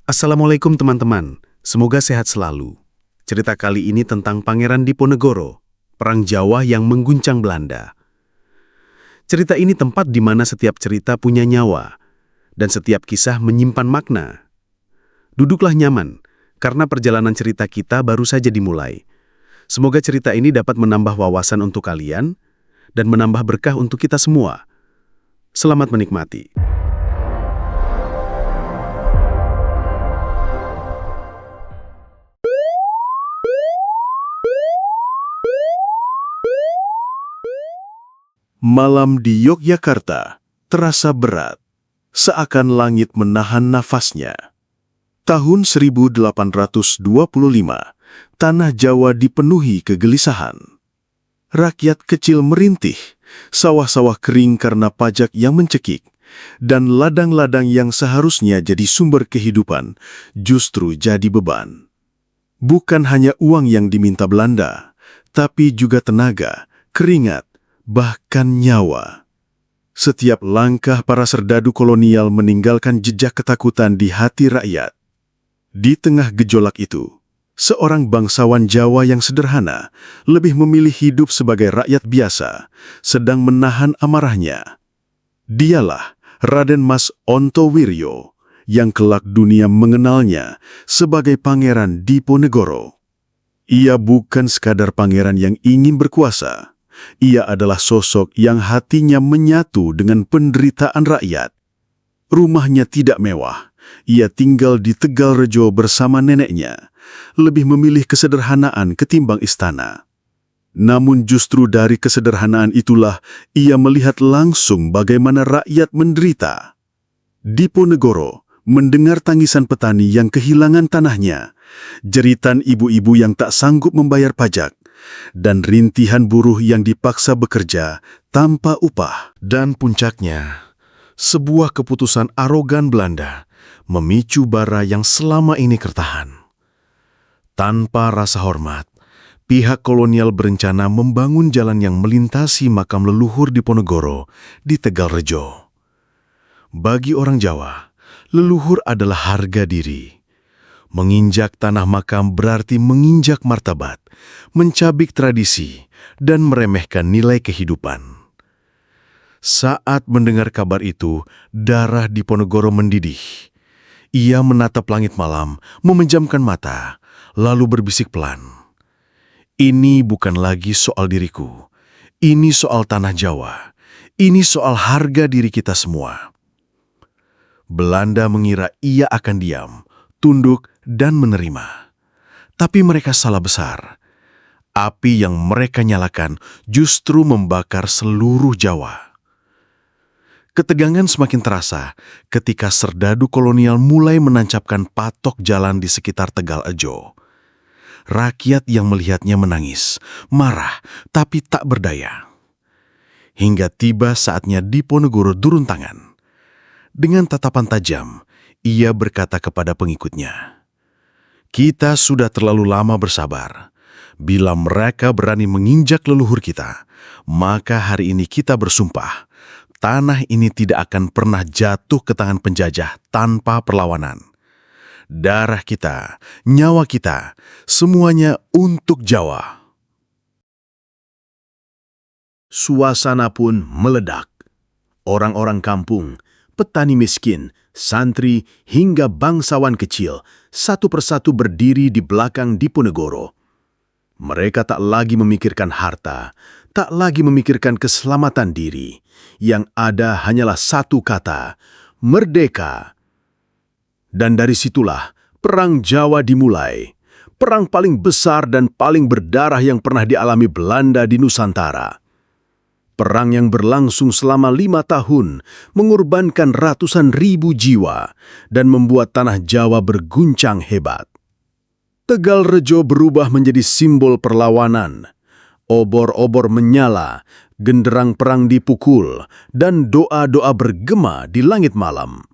Assalamualaikum teman-teman, semoga sehat selalu. Cerita kali ini tentang Pangeran Diponegoro, Perang Jawa yang mengguncang Belanda. Cerita ini tempat di mana setiap cerita punya nyawa, dan setiap kisah menyimpan makna. Duduklah nyaman, karena perjalanan cerita kita baru saja dimulai. Semoga cerita ini dapat menambah wawasan untuk kalian, dan menambah berkah untuk kita semua. Selamat menikmati. Malam di Yogyakarta terasa berat, seakan langit menahan nafasnya. Tahun 1825, tanah Jawa dipenuhi kegelisahan. Rakyat kecil merintih, sawah-sawah kering karena pajak yang mencekik, dan ladang-ladang yang seharusnya jadi sumber kehidupan justru jadi beban. Bukan hanya uang yang diminta Belanda, tapi juga tenaga, keringat, bahkan nyawa. Setiap langkah para serdadu kolonial meninggalkan jejak ketakutan di hati rakyat. Di tengah gejolak itu, seorang bangsawan Jawa yang sederhana lebih memilih hidup sebagai rakyat biasa, sedang menahan amarahnya. Dialah Raden Mas Ontowiryo, yang kelak dunia mengenalnya sebagai Pangeran Diponegoro. Ia bukan sekadar pangeran yang ingin berkuasa. Ia adalah sosok yang hatinya menyatu dengan penderitaan rakyat. Rumahnya tidak mewah. Ia tinggal di Tegalrejo bersama neneknya, lebih memilih kesederhanaan ketimbang istana. Namun justru dari kesederhanaan itulah ia melihat langsung bagaimana rakyat menderita. Diponegoro mendengar tangisan petani yang kehilangan tanahnya, jeritan ibu-ibu yang tak sanggup membayar pajak, dan rintihan buruh yang dipaksa bekerja tanpa upah. Dan puncaknya, sebuah keputusan arogan Belanda memicu bara yang selama ini tertahan. Tanpa rasa hormat, pihak kolonial berencana membangun jalan yang melintasi makam leluhur Diponegoro di Tegalrejo. Bagi orang Jawa, leluhur adalah harga diri. Menginjak tanah makam berarti menginjak martabat, mencabik tradisi, dan meremehkan nilai kehidupan. Saat mendengar kabar itu, darah Diponegoro mendidih. Ia menatap langit malam, memejamkan mata, lalu berbisik pelan. Ini bukan lagi soal diriku. Ini soal tanah Jawa. Ini soal harga diri kita semua. Belanda mengira ia akan diam, tunduk, dan menerima. Tapi mereka salah besar. Api yang mereka nyalakan justru membakar seluruh Jawa. Ketegangan semakin terasa ketika serdadu kolonial mulai menancapkan patok jalan di sekitar Tegalrejo. Rakyat yang melihatnya menangis, marah, tapi tak berdaya. Hingga tiba saatnya Diponegoro turun tangan. Dengan tatapan tajam, ia berkata kepada pengikutnya, "Kita sudah terlalu lama bersabar. Bila mereka berani menginjak leluhur kita, maka hari ini kita bersumpah, tanah ini tidak akan pernah jatuh ke tangan penjajah tanpa perlawanan. Darah kita, nyawa kita, semuanya untuk Jawa." Suasana pun meledak. Orang-orang kampung, petani miskin, santri, hingga bangsawan kecil, satu persatu berdiri di belakang Diponegoro. Mereka tak lagi memikirkan harta, tak lagi memikirkan keselamatan diri. Yang ada hanyalah satu kata, merdeka. Dan dari situlah Perang Jawa dimulai. Perang paling besar dan paling berdarah yang pernah dialami Belanda di Nusantara. Perang yang berlangsung selama 5 tahun, mengorbankan ratusan ribu jiwa, dan membuat tanah Jawa berguncang hebat. Tegalrejo berubah menjadi simbol perlawanan. Obor-obor menyala, genderang perang dipukul, dan doa-doa bergema di langit malam.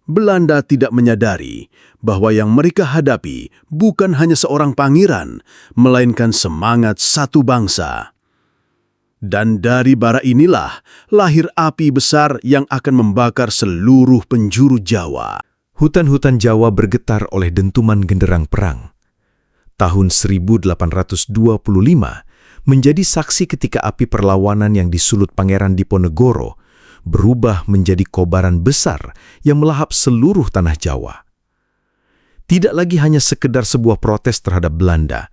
Belanda tidak menyadari bahwa yang mereka hadapi bukan hanya seorang pangeran, melainkan semangat satu bangsa. Dan dari bara inilah lahir api besar yang akan membakar seluruh penjuru Jawa. Hutan-hutan Jawa bergetar oleh dentuman genderang perang. Tahun 1825 menjadi saksi ketika api perlawanan yang disulut Pangeran Diponegoro berubah menjadi kobaran besar yang melahap seluruh tanah Jawa. Tidak lagi hanya sekedar sebuah protes terhadap Belanda,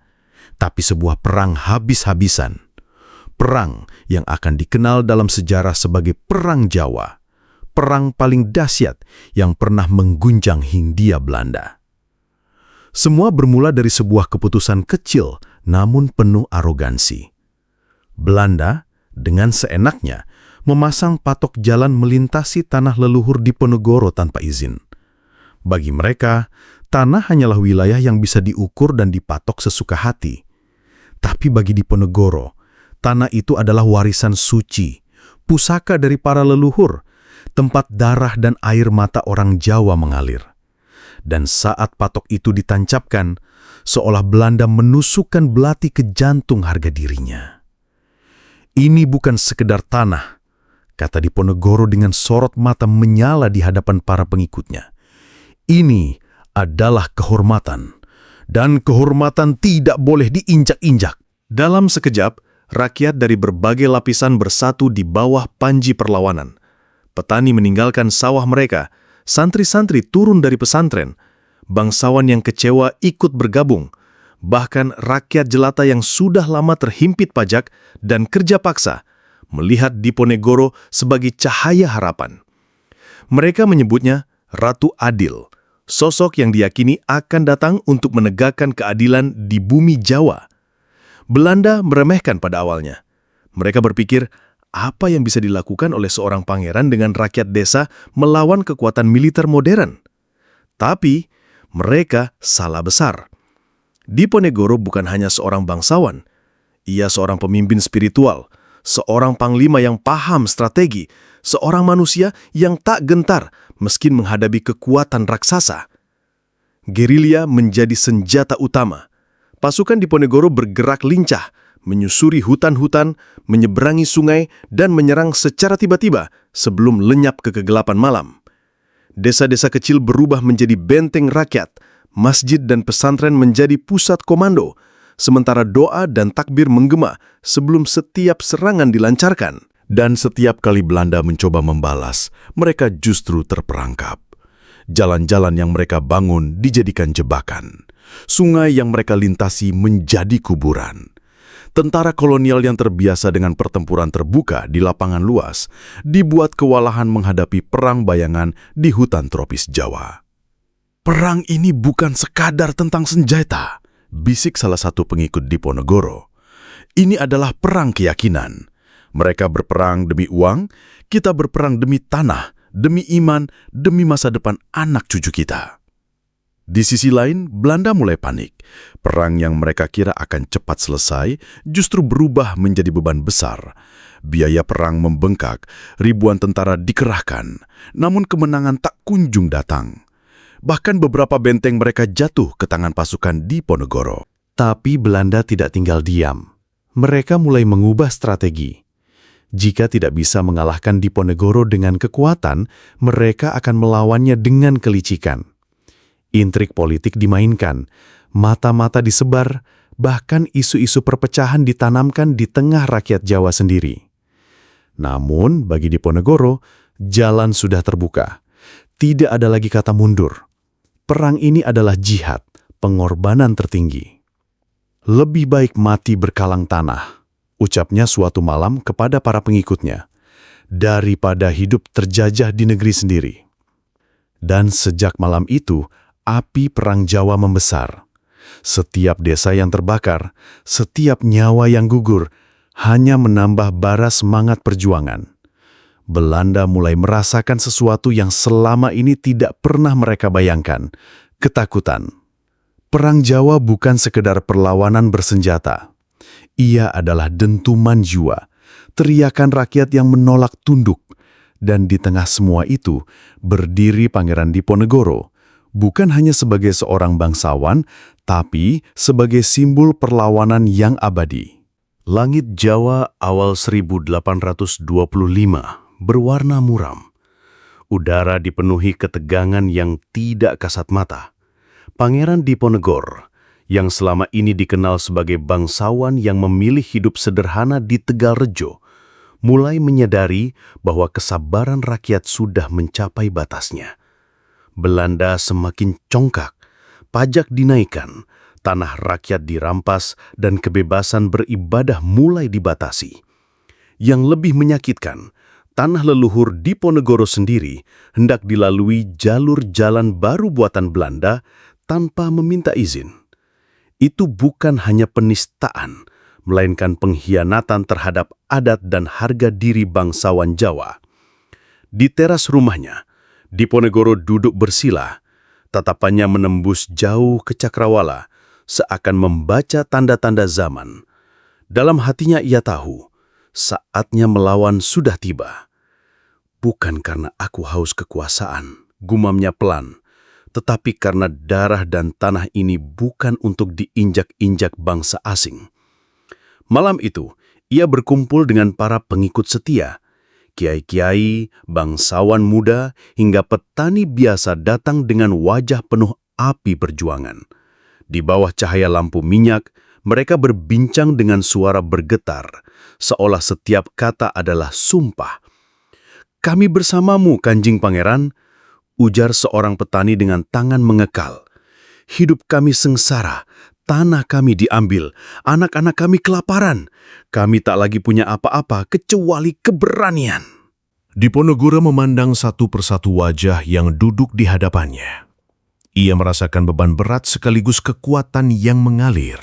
tapi sebuah perang habis-habisan. Perang yang akan dikenal dalam sejarah sebagai Perang Jawa. Perang paling dahsyat yang pernah mengguncang Hindia Belanda. Semua bermula dari sebuah keputusan kecil namun penuh arogansi. Belanda dengan seenaknya memasang patok jalan melintasi tanah leluhur Diponegoro tanpa izin. Bagi mereka, tanah hanyalah wilayah yang bisa diukur dan dipatok sesuka hati. Tapi bagi Diponegoro, tanah itu adalah warisan suci, pusaka dari para leluhur, tempat darah dan air mata orang Jawa mengalir. Dan saat patok itu ditancapkan, seolah Belanda menusukkan belati ke jantung harga dirinya. Ini bukan sekedar tanah, kata Diponegoro dengan sorot mata menyala di hadapan para pengikutnya. Ini adalah kehormatan, dan kehormatan tidak boleh diinjak-injak. Dalam sekejap, rakyat dari berbagai lapisan bersatu di bawah panji perlawanan. Petani meninggalkan sawah mereka, santri-santri turun dari pesantren, bangsawan yang kecewa ikut bergabung, bahkan rakyat jelata yang sudah lama terhimpit pajak dan kerja paksa, melihat Diponegoro sebagai cahaya harapan. Mereka menyebutnya Ratu Adil, sosok yang diyakini akan datang untuk menegakkan keadilan di bumi Jawa. Belanda meremehkan pada awalnya. Mereka berpikir, apa yang bisa dilakukan oleh seorang pangeran dengan rakyat desa melawan kekuatan militer modern? Tapi mereka salah besar. Diponegoro bukan hanya seorang bangsawan. Ia seorang pemimpin spiritual, seorang panglima yang paham strategi, seorang manusia yang tak gentar meski menghadapi kekuatan raksasa. Gerilya menjadi senjata utama. Pasukan Diponegoro bergerak lincah, menyusuri hutan-hutan, menyeberangi sungai, dan menyerang secara tiba-tiba sebelum lenyap ke kegelapan malam. Desa-desa kecil berubah menjadi benteng rakyat, masjid dan pesantren menjadi pusat komando, sementara doa dan takbir menggema sebelum setiap serangan dilancarkan. Dan setiap kali Belanda mencoba membalas, mereka justru terperangkap. Jalan-jalan yang mereka bangun dijadikan jebakan. Sungai yang mereka lintasi menjadi kuburan. Tentara kolonial yang terbiasa dengan pertempuran terbuka di lapangan luas dibuat kewalahan menghadapi perang bayangan di hutan tropis Jawa. Perang ini bukan sekadar tentang senjata, bisik salah satu pengikut Diponegoro. Ini adalah perang keyakinan. Mereka berperang demi uang, kita berperang demi tanah, demi iman, demi masa depan anak cucu kita. Di sisi lain, Belanda mulai panik. Perang yang mereka kira akan cepat selesai justru berubah menjadi beban besar. Biaya perang membengkak, ribuan tentara dikerahkan, namun kemenangan tak kunjung datang. Bahkan beberapa benteng mereka jatuh ke tangan pasukan Diponegoro. Tapi Belanda tidak tinggal diam. Mereka mulai mengubah strategi. Jika tidak bisa mengalahkan Diponegoro dengan kekuatan, mereka akan melawannya dengan kelicikan. Intrik politik dimainkan, mata-mata disebar, bahkan isu-isu perpecahan ditanamkan di tengah rakyat Jawa sendiri. Namun, bagi Diponegoro, jalan sudah terbuka. Tidak ada lagi kata mundur. Perang ini adalah jihad, pengorbanan tertinggi. Lebih baik mati berkalang tanah, ucapnya suatu malam kepada para pengikutnya, daripada hidup terjajah di negeri sendiri. Dan sejak malam itu, api Perang Jawa membesar. Setiap desa yang terbakar, setiap nyawa yang gugur, hanya menambah bara semangat perjuangan. Belanda mulai merasakan sesuatu yang selama ini tidak pernah mereka bayangkan, ketakutan. Perang Jawa bukan sekedar perlawanan bersenjata. Ia adalah dentuman jiwa, teriakan rakyat yang menolak tunduk. Dan di tengah semua itu, berdiri Pangeran Diponegoro, bukan hanya sebagai seorang bangsawan, tapi sebagai simbol perlawanan yang abadi. Langit Jawa awal 1825 berwarna muram. Udara dipenuhi ketegangan yang tidak kasat mata. Pangeran Diponegoro, yang selama ini dikenal sebagai bangsawan yang memilih hidup sederhana di Tegalrejo, mulai menyadari bahwa kesabaran rakyat sudah mencapai batasnya. Belanda semakin congkak, pajak dinaikkan, tanah rakyat dirampas, dan kebebasan beribadah mulai dibatasi. Yang lebih menyakitkan, tanah leluhur Diponegoro sendiri hendak dilalui jalur jalan baru buatan Belanda tanpa meminta izin. Itu bukan hanya penistaan, melainkan pengkhianatan terhadap adat dan harga diri bangsawan Jawa. Di teras rumahnya, Diponegoro duduk bersila, tatapannya menembus jauh ke cakrawala, seakan membaca tanda-tanda zaman. Dalam hatinya ia tahu, saatnya melawan sudah tiba. Bukan karena aku haus kekuasaan, gumamnya pelan, tetapi karena darah dan tanah ini bukan untuk diinjak-injak bangsa asing. Malam itu, ia berkumpul dengan para pengikut setia. Kiai-kiai, bangsawan muda, hingga petani biasa datang dengan wajah penuh api perjuangan. Di bawah cahaya lampu minyak, mereka berbincang dengan suara bergetar, seolah setiap kata adalah sumpah. "Kami bersamamu, Kanjeng Pangeran," ujar seorang petani dengan tangan mengekal. "Hidup kami sengsara, tanah kami diambil, anak-anak kami kelaparan. Kami tak lagi punya apa-apa kecuali keberanian." Diponegoro memandang satu persatu wajah yang duduk di hadapannya. Ia merasakan beban berat sekaligus kekuatan yang mengalir.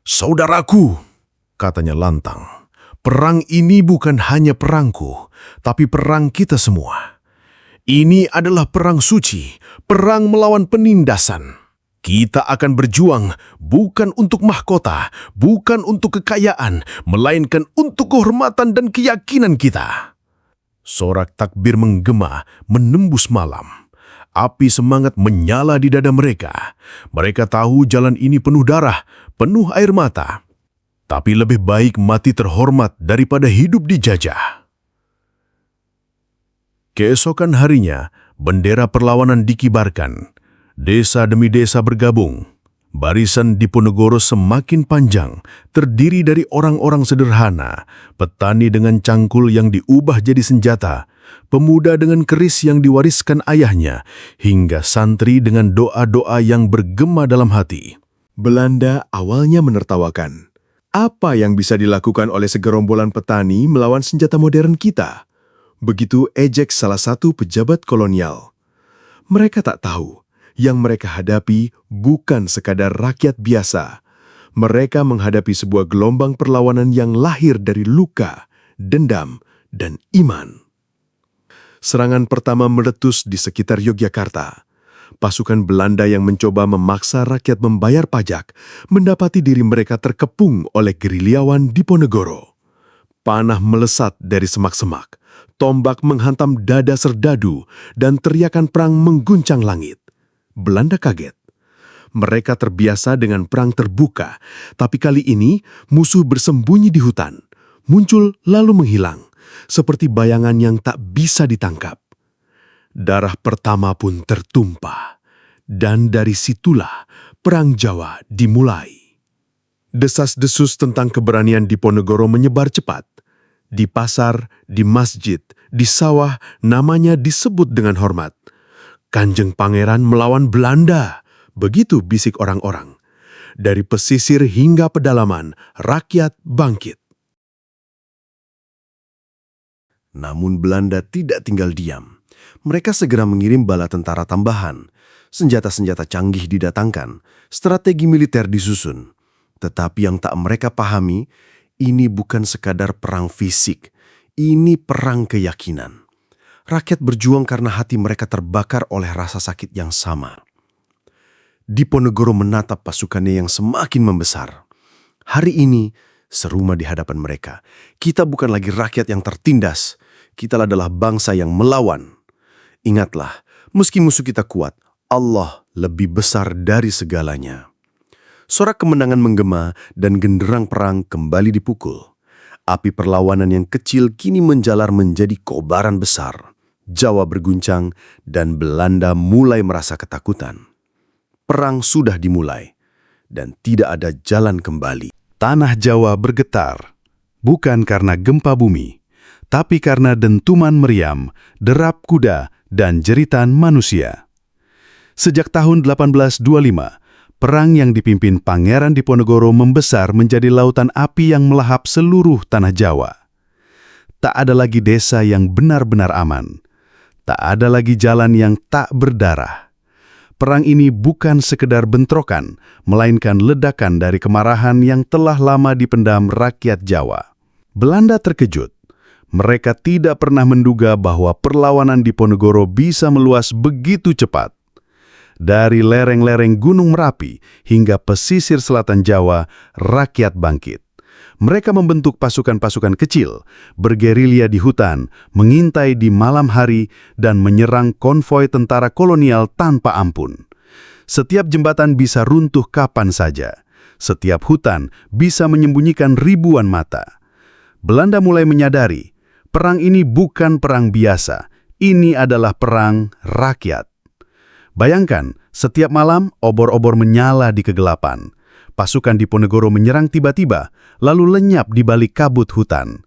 "Saudaraku," katanya lantang, "perang ini bukan hanya perangku, tapi perang kita semua. Ini adalah perang suci, perang melawan penindasan. Kita akan berjuang bukan untuk mahkota, bukan untuk kekayaan, melainkan untuk kehormatan dan keyakinan kita." Sorak takbir menggema menembus malam. Api semangat menyala di dada mereka. Mereka tahu jalan ini penuh darah, penuh air mata. Tapi lebih baik mati terhormat daripada hidup dijajah. Keesokan harinya, bendera perlawanan dikibarkan. Desa demi desa bergabung. Barisan Diponegoro semakin panjang, terdiri dari orang-orang sederhana, petani dengan cangkul yang diubah jadi senjata, pemuda dengan keris yang diwariskan ayahnya, hingga santri dengan doa-doa yang bergema dalam hati. Belanda awalnya menertawakan. Apa yang bisa dilakukan oleh segerombolan petani melawan senjata modern kita? Begitu ejek salah satu pejabat kolonial. Mereka tak tahu, yang mereka hadapi bukan sekadar rakyat biasa. Mereka menghadapi sebuah gelombang perlawanan yang lahir dari luka, dendam, dan iman. Serangan pertama meletus di sekitar Yogyakarta. Pasukan Belanda yang mencoba memaksa rakyat membayar pajak mendapati diri mereka terkepung oleh gerilyawan Diponegoro. Panah melesat dari semak-semak, tombak menghantam dada serdadu, dan teriakan perang mengguncang langit. Belanda kaget. Mereka terbiasa dengan perang terbuka, tapi kali ini musuh bersembunyi di hutan, muncul lalu menghilang, seperti bayangan yang tak bisa ditangkap. Darah pertama pun tertumpah, dan dari situlah Perang Jawa dimulai. Desas-desus tentang keberanian Diponegoro menyebar cepat. Di pasar, di masjid, di sawah, namanya disebut dengan hormat. "Kanjeng Pangeran melawan Belanda," begitu bisik orang-orang. Dari pesisir hingga pedalaman, rakyat bangkit. Namun Belanda tidak tinggal diam. Mereka segera mengirim bala tentara tambahan. Senjata-senjata canggih didatangkan, strategi militer disusun. Tetapi yang tak mereka pahami, ini bukan sekadar perang fisik, ini perang keyakinan. Rakyat berjuang karena hati mereka terbakar oleh rasa sakit yang sama. Diponegoro menatap pasukannya yang semakin membesar. Hari ini, seruma di hadapan mereka, kita bukan lagi rakyat yang tertindas, kita adalah bangsa yang melawan. Ingatlah, meski musuh kita kuat, Allah lebih besar dari segalanya. Sorak kemenangan menggema dan genderang perang kembali dipukul. Api perlawanan yang kecil kini menjalar menjadi kobaran besar. Jawa berguncang, dan Belanda mulai merasa ketakutan. Perang sudah dimulai, dan tidak ada jalan kembali. Tanah Jawa bergetar, bukan karena gempa bumi, tapi karena dentuman meriam, derap kuda, dan jeritan manusia. Sejak tahun 1825, perang yang dipimpin Pangeran Diponegoro membesar menjadi lautan api yang melahap seluruh tanah Jawa. Tak ada lagi desa yang benar-benar aman. Tak ada lagi jalan yang tak berdarah. Perang ini bukan sekedar bentrokan, melainkan ledakan dari kemarahan yang telah lama dipendam rakyat Jawa. Belanda terkejut. Mereka tidak pernah menduga bahwa perlawanan Diponegoro bisa meluas begitu cepat. Dari lereng-lereng Gunung Merapi hingga pesisir selatan Jawa, rakyat bangkit. Mereka membentuk pasukan-pasukan kecil, bergerilya di hutan, mengintai di malam hari, dan menyerang konvoi tentara kolonial tanpa ampun. Setiap jembatan bisa runtuh kapan saja. Setiap hutan bisa menyembunyikan ribuan mata. Belanda mulai menyadari, perang ini bukan perang biasa. Ini adalah perang rakyat. Bayangkan, setiap malam obor-obor menyala di kegelapan. Pasukan Diponegoro menyerang tiba-tiba, lalu lenyap di balik kabut hutan.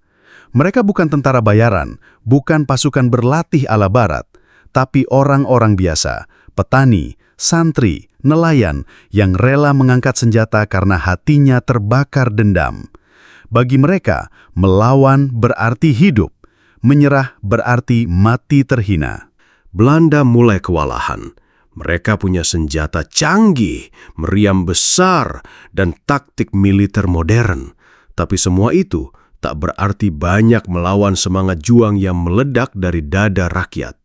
Mereka bukan tentara bayaran, bukan pasukan berlatih ala barat, tapi orang-orang biasa, petani, santri, nelayan yang rela mengangkat senjata karena hatinya terbakar dendam. Bagi mereka, melawan berarti hidup, menyerah berarti mati terhina. Belanda mulai kewalahan. Mereka punya senjata canggih, meriam besar, dan taktik militer modern. Tapi semua itu tak berarti banyak melawan semangat juang yang meledak dari dada rakyat.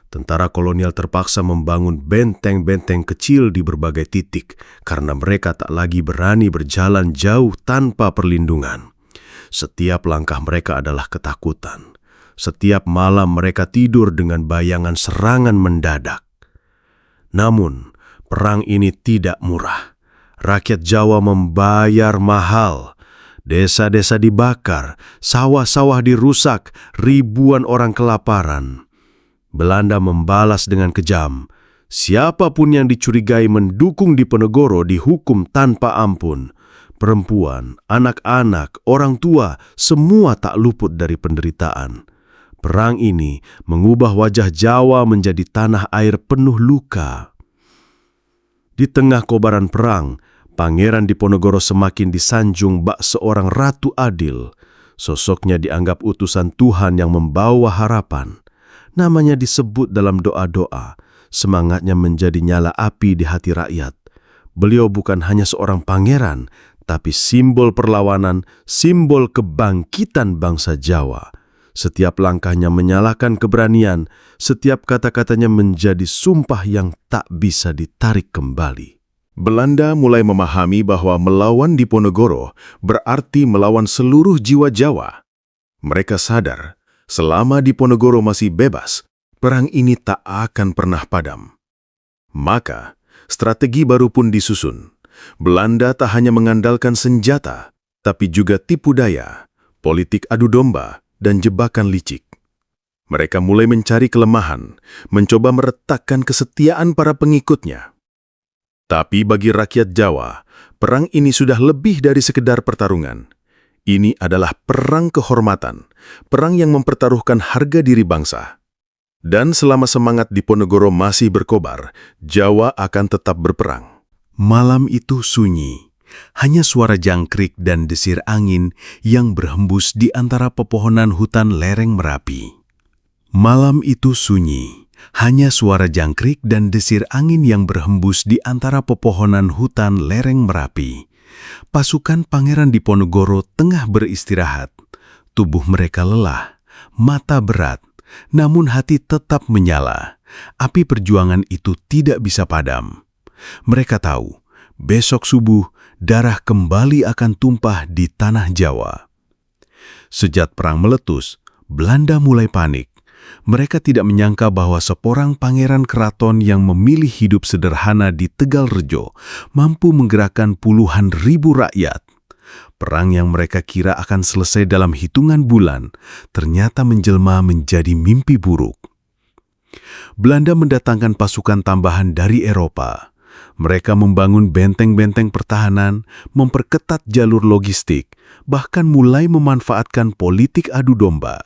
Tentara kolonial terpaksa membangun benteng-benteng kecil di berbagai titik karena mereka tak lagi berani berjalan jauh tanpa perlindungan. Setiap langkah mereka adalah ketakutan. Setiap malam mereka tidur dengan bayangan serangan mendadak. Namun, perang ini tidak murah. Rakyat Jawa membayar mahal. Desa-desa dibakar, sawah-sawah dirusak, ribuan orang kelaparan. Belanda membalas dengan kejam. Siapapun yang dicurigai mendukung Diponegoro dihukum tanpa ampun. Perempuan, anak-anak, orang tua, semua tak luput dari penderitaan. Perang ini mengubah wajah Jawa menjadi tanah air penuh luka. Di tengah kobaran perang, Pangeran Diponegoro semakin disanjung bak seorang ratu adil. Sosoknya dianggap utusan Tuhan yang membawa harapan. Namanya disebut dalam doa-doa, semangatnya menjadi nyala api di hati rakyat. Beliau bukan hanya seorang pangeran, tapi simbol perlawanan, simbol kebangkitan bangsa Jawa. Setiap langkahnya menyalakan keberanian, setiap kata-katanya menjadi sumpah yang tak bisa ditarik kembali. Belanda mulai memahami bahwa melawan Diponegoro berarti melawan seluruh jiwa Jawa. Mereka sadar, selama Diponegoro masih bebas, perang ini tak akan pernah padam. Maka, strategi baru pun disusun. Belanda tak hanya mengandalkan senjata, tapi juga tipu daya, politik adu domba, dan jebakan licik. Mereka mulai mencari kelemahan, mencoba meretakkan kesetiaan para pengikutnya. Tapi bagi rakyat Jawa, perang ini sudah lebih dari sekedar pertarungan. Ini adalah perang kehormatan, perang yang mempertaruhkan harga diri bangsa. Dan selama semangat Diponegoro masih berkobar, Jawa akan tetap berperang. Malam itu sunyi. Hanya suara jangkrik dan desir angin yang berhembus di antara pepohonan hutan lereng Merapi. Malam itu sunyi. Hanya suara jangkrik dan desir angin yang berhembus di antara pepohonan hutan lereng Merapi. Pasukan Pangeran Diponegoro tengah beristirahat. Tubuh mereka lelah, mata berat, namun hati tetap menyala. Api perjuangan itu tidak bisa padam. Mereka tahu, besok subuh darah kembali akan tumpah di tanah Jawa. Sejak perang meletus, Belanda mulai panik. Mereka tidak menyangka bahwa seorang pangeran keraton yang memilih hidup sederhana di Tegalrejo mampu menggerakkan puluhan ribu rakyat. Perang yang mereka kira akan selesai dalam hitungan bulan, ternyata menjelma menjadi mimpi buruk. Belanda mendatangkan pasukan tambahan dari Eropa. Mereka membangun benteng-benteng pertahanan, memperketat jalur logistik, bahkan mulai memanfaatkan politik adu domba.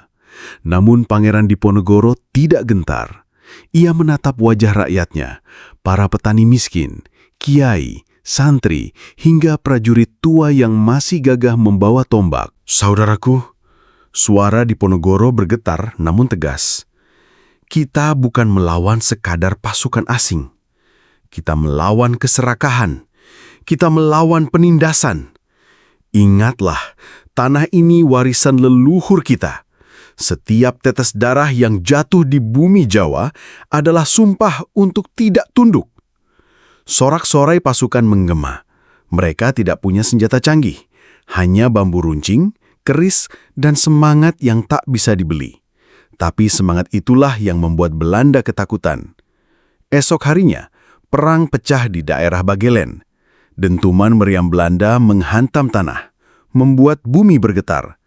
Namun Pangeran Diponegoro tidak gentar. Ia menatap wajah rakyatnya, para petani miskin, kiai, santri, hingga prajurit tua yang masih gagah membawa tombak. Saudaraku, suara Diponegoro bergetar namun tegas. Kita bukan melawan sekadar pasukan asing. Kita melawan keserakahan. Kita melawan penindasan. Ingatlah, tanah ini warisan leluhur kita. Setiap tetes darah yang jatuh di bumi Jawa adalah sumpah untuk tidak tunduk. Sorak-sorai pasukan menggema. Mereka tidak punya senjata canggih, hanya bambu runcing, keris, dan semangat yang tak bisa dibeli. Tapi semangat itulah yang membuat Belanda ketakutan. Esok harinya, perang pecah di daerah Bagelen. Dentuman meriam Belanda menghantam tanah, membuat bumi bergetar.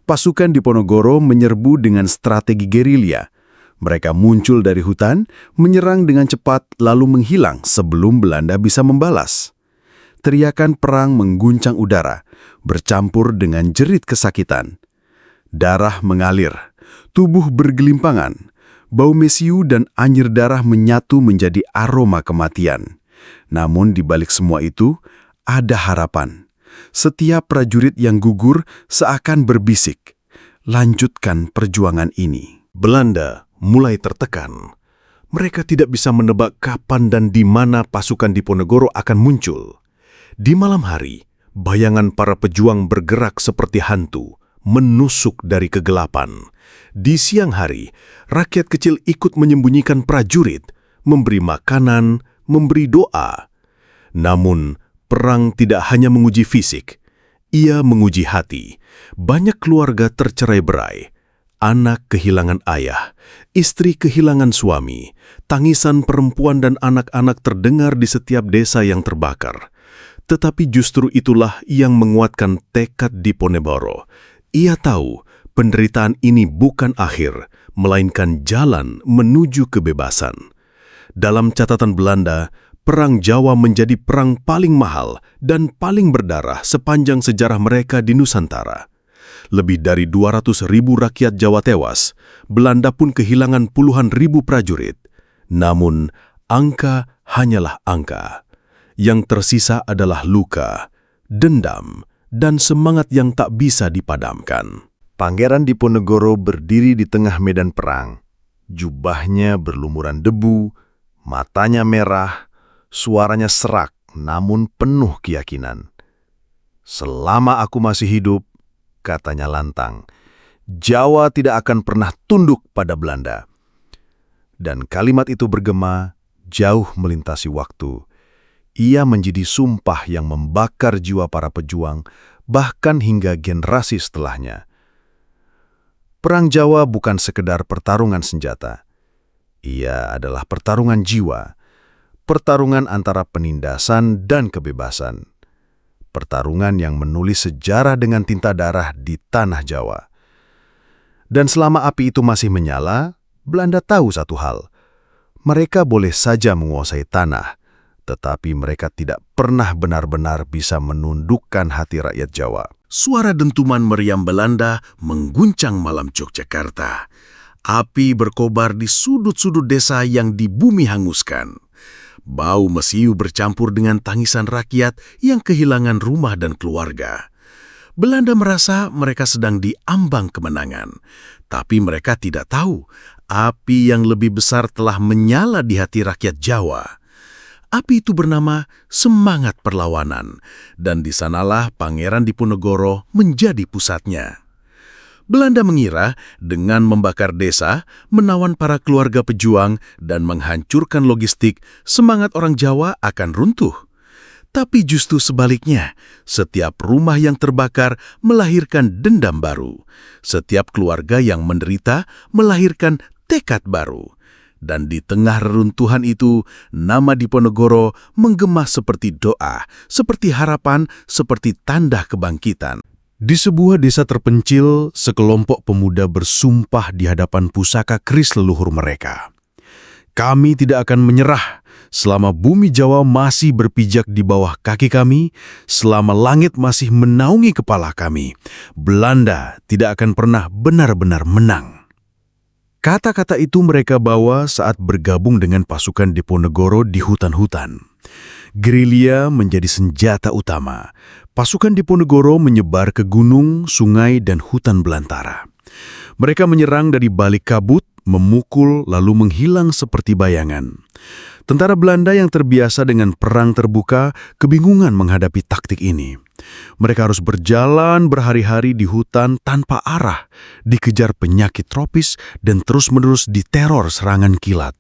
Pasukan Diponegoro menyerbu dengan strategi gerilya. Mereka muncul dari hutan, menyerang dengan cepat lalu menghilang sebelum Belanda bisa membalas. Teriakan perang mengguncang udara, bercampur dengan jerit kesakitan. Darah mengalir, tubuh bergelimpangan, bau mesiu dan anyir darah menyatu menjadi aroma kematian. Namun di balik semua itu, ada harapan. Setiap prajurit yang gugur seakan berbisik, lanjutkan perjuangan ini. Belanda mulai tertekan. Mereka tidak bisa menebak kapan dan di mana pasukan Diponegoro akan muncul. Di malam hari, bayangan para pejuang bergerak seperti hantu, menusuk dari kegelapan. Di siang hari, rakyat kecil ikut menyembunyikan prajurit, memberi makanan, memberi doa. Namun, perang tidak hanya menguji fisik, ia menguji hati. Banyak keluarga tercerai-berai. Anak kehilangan ayah, istri kehilangan suami, tangisan perempuan dan anak-anak terdengar di setiap desa yang terbakar. Tetapi justru itulah yang menguatkan tekad Diponegoro. Ia tahu penderitaan ini bukan akhir, melainkan jalan menuju kebebasan. Dalam catatan Belanda, Perang Jawa menjadi perang paling mahal dan paling berdarah sepanjang sejarah mereka di Nusantara. Lebih dari 200.000 rakyat Jawa tewas, Belanda pun kehilangan puluhan ribu prajurit. Namun, angka hanyalah angka. Yang tersisa adalah luka, dendam, dan semangat yang tak bisa dipadamkan. Pangeran Diponegoro berdiri di tengah medan perang. Jubahnya berlumuran debu, matanya merah, suaranya serak namun penuh keyakinan. "Selama aku masih hidup," katanya lantang, "Jawa tidak akan pernah tunduk pada Belanda." Dan kalimat itu bergema jauh melintasi waktu. Ia menjadi sumpah yang membakar jiwa para pejuang, bahkan hingga generasi setelahnya. Perang Jawa bukan sekedar pertarungan senjata. Ia adalah pertarungan jiwa, pertarungan antara penindasan dan kebebasan. Pertarungan yang menulis sejarah dengan tinta darah di tanah Jawa. Dan selama api itu masih menyala, Belanda tahu satu hal. Mereka boleh saja menguasai tanah, tetapi mereka tidak pernah benar-benar bisa menundukkan hati rakyat Jawa. Suara dentuman meriam Belanda mengguncang malam Yogyakarta. Api berkobar di sudut-sudut desa yang di bumi hanguskan. Bau mesiu bercampur dengan tangisan rakyat yang kehilangan rumah dan keluarga. Belanda merasa mereka sedang diambang kemenangan, tapi mereka tidak tahu api yang lebih besar telah menyala di hati rakyat Jawa. Api itu bernama semangat perlawanan, dan di sanalah Pangeran Diponegoro menjadi pusatnya. Belanda mengira dengan membakar desa, menawan para keluarga pejuang, dan menghancurkan logistik, semangat orang Jawa akan runtuh. Tapi justru sebaliknya, setiap rumah yang terbakar melahirkan dendam baru. Setiap keluarga yang menderita melahirkan tekad baru. Dan di tengah reruntuhan itu, nama Diponegoro menggema seperti doa, seperti harapan, seperti tanda kebangkitan. Di sebuah desa terpencil, sekelompok pemuda bersumpah di hadapan pusaka keris leluhur mereka. Kami tidak akan menyerah selama bumi Jawa masih berpijak di bawah kaki kami, selama langit masih menaungi kepala kami. Belanda tidak akan pernah benar-benar menang. Kata-kata itu mereka bawa saat bergabung dengan pasukan Diponegoro di hutan-hutan. Gerilya menjadi senjata utama. Pasukan Diponegoro menyebar ke gunung, sungai, dan hutan belantara. Mereka menyerang dari balik kabut, memukul, lalu menghilang seperti bayangan. Tentara Belanda yang terbiasa dengan perang terbuka kebingungan menghadapi taktik ini. Mereka harus berjalan berhari-hari di hutan tanpa arah, dikejar penyakit tropis, dan terus-menerus diteror serangan kilat.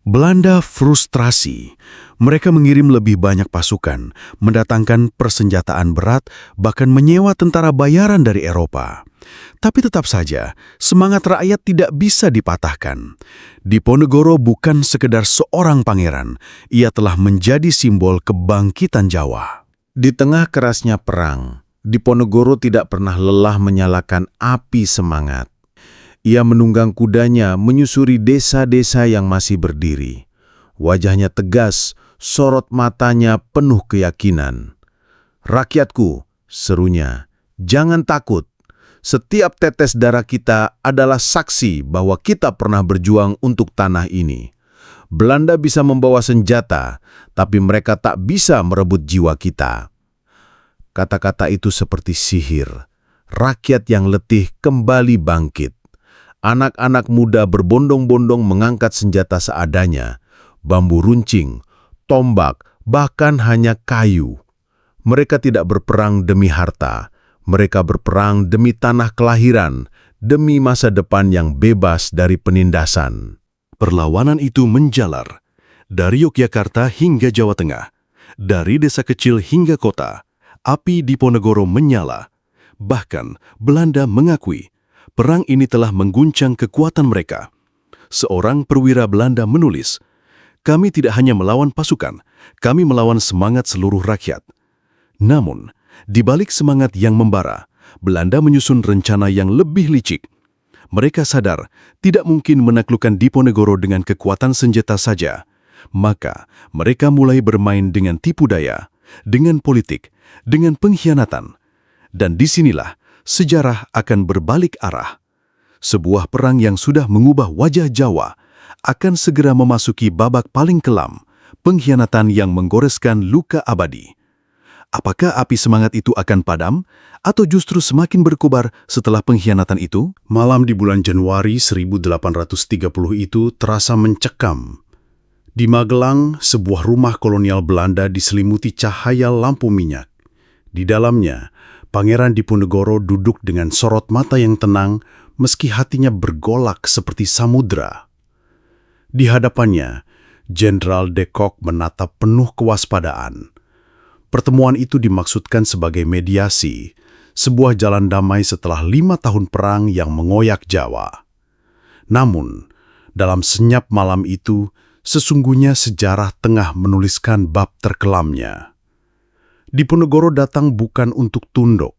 Belanda frustrasi. Mereka mengirim lebih banyak pasukan, mendatangkan persenjataan berat, bahkan menyewa tentara bayaran dari Eropa. Tapi tetap saja, semangat rakyat tidak bisa dipatahkan. Diponegoro bukan sekedar seorang pangeran, ia telah menjadi simbol kebangkitan Jawa. Di tengah kerasnya perang, Diponegoro tidak pernah lelah menyalakan api semangat. Ia menunggang kudanya menyusuri desa-desa yang masih berdiri. Wajahnya tegas, sorot matanya penuh keyakinan. "Rakyatku," serunya, "jangan takut. Setiap tetes darah kita adalah saksi bahwa kita pernah berjuang untuk tanah ini. Belanda bisa membawa senjata, tapi mereka tak bisa merebut jiwa kita." Kata-kata itu seperti sihir. Rakyat yang letih kembali bangkit. Anak-anak muda berbondong-bondong mengangkat senjata seadanya, bambu runcing, tombak, bahkan hanya kayu. Mereka tidak berperang demi harta, mereka berperang demi tanah kelahiran, demi masa depan yang bebas dari penindasan. Perlawanan itu menjalar, dari Yogyakarta hingga Jawa Tengah, dari desa kecil hingga kota, api Diponegoro menyala. Bahkan Belanda mengakui, perang ini telah mengguncang kekuatan mereka. Seorang perwira Belanda menulis, "Kami tidak hanya melawan pasukan, kami melawan semangat seluruh rakyat." Namun, di balik semangat yang membara, Belanda menyusun rencana yang lebih licik. Mereka sadar tidak mungkin menaklukkan Diponegoro dengan kekuatan senjata saja. Maka, mereka mulai bermain dengan tipu daya, dengan politik, dengan pengkhianatan. Dan disinilah sejarah akan berbalik arah. Sebuah perang yang sudah mengubah wajah Jawa akan segera memasuki babak paling kelam, pengkhianatan yang menggoreskan luka abadi. Apakah api semangat itu akan padam, atau justru semakin berkobar setelah pengkhianatan itu? Malam di bulan Januari 1830 itu terasa mencekam. Di Magelang, sebuah rumah kolonial Belanda diselimuti cahaya lampu minyak. Di dalamnya, Pangeran Diponegoro duduk dengan sorot mata yang tenang meski hatinya bergolak seperti samudra. Di hadapannya, Jenderal de Kock menatap penuh kewaspadaan. Pertemuan itu dimaksudkan sebagai mediasi, sebuah jalan damai setelah 5 tahun perang yang mengoyak Jawa. Namun, dalam senyap malam itu, sesungguhnya sejarah tengah menuliskan bab terkelamnya. Diponegoro datang bukan untuk tunduk.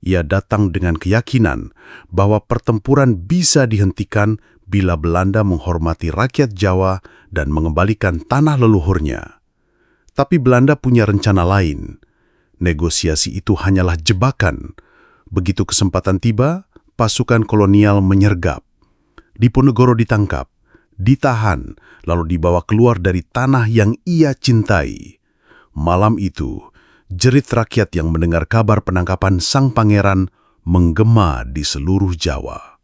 Ia datang dengan keyakinan bahwa pertempuran bisa dihentikan bila Belanda menghormati rakyat Jawa dan mengembalikan tanah leluhurnya. Tapi Belanda punya rencana lain. Negosiasi itu hanyalah jebakan. Begitu kesempatan tiba, pasukan kolonial menyergap. Diponegoro ditangkap, ditahan, lalu dibawa keluar dari tanah yang ia cintai. Malam itu, jerit rakyat yang mendengar kabar penangkapan sang pangeran menggema di seluruh Jawa.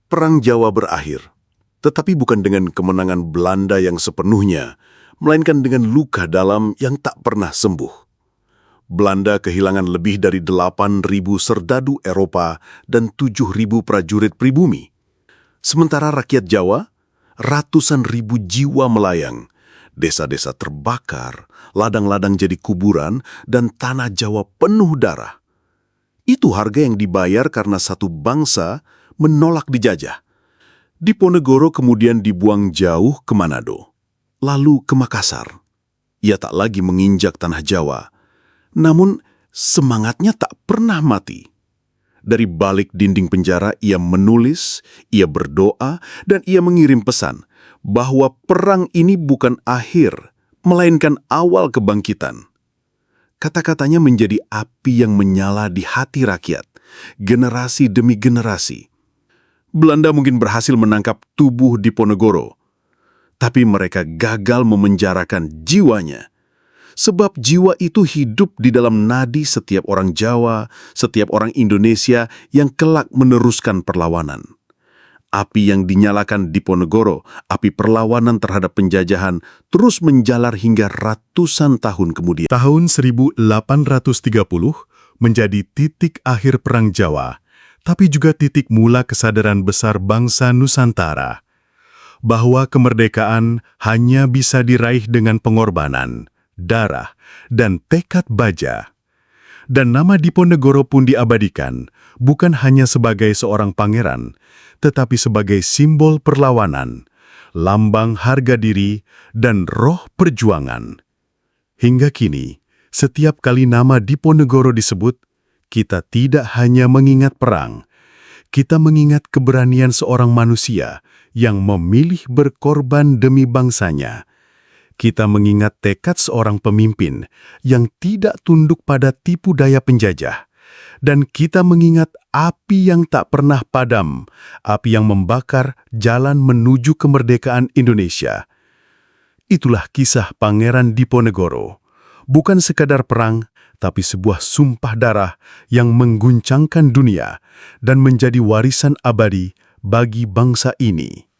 Perang Jawa berakhir, tetapi bukan dengan kemenangan Belanda yang sepenuhnya, melainkan dengan luka dalam yang tak pernah sembuh. Belanda kehilangan lebih dari 8.000 serdadu Eropa dan 7.000 prajurit pribumi. Sementara rakyat Jawa, ratusan ribu jiwa melayang. Desa-desa terbakar, ladang-ladang jadi kuburan, dan tanah Jawa penuh darah. Itu harga yang dibayar karena satu bangsa menolak dijajah. Diponegoro kemudian dibuang jauh ke Manado, lalu ke Makassar. Ia tak lagi menginjak tanah Jawa, namun semangatnya tak pernah mati. Dari balik dinding penjara ia menulis, ia berdoa, dan ia mengirim pesan bahwa perang ini bukan akhir, melainkan awal kebangkitan. Kata-katanya menjadi api yang menyala di hati rakyat, generasi demi generasi. Belanda mungkin berhasil menangkap tubuh Diponegoro, tapi mereka gagal memenjarakan jiwanya. Sebab jiwa itu hidup di dalam nadi setiap orang Jawa, setiap orang Indonesia yang kelak meneruskan perlawanan. Api yang dinyalakan Diponegoro, api perlawanan terhadap penjajahan, terus menjalar hingga ratusan tahun kemudian. Tahun 1830 menjadi titik akhir Perang Jawa, tapi juga titik mula kesadaran besar bangsa Nusantara bahwa kemerdekaan hanya bisa diraih dengan pengorbanan, darah, dan tekad baja. Dan nama Diponegoro pun diabadikan, bukan hanya sebagai seorang pangeran, tetapi sebagai simbol perlawanan, lambang harga diri, dan roh perjuangan. Hingga kini, setiap kali nama Diponegoro disebut, kita tidak hanya mengingat perang, kita mengingat keberanian seorang manusia yang memilih berkorban demi bangsanya. Kita mengingat tekad seorang pemimpin yang tidak tunduk pada tipu daya penjajah. Dan kita mengingat api yang tak pernah padam, api yang membakar jalan menuju kemerdekaan Indonesia. Itulah kisah Pangeran Diponegoro. Bukan sekadar perang, tapi sebuah sumpah darah yang mengguncangkan dunia dan menjadi warisan abadi bagi bangsa ini.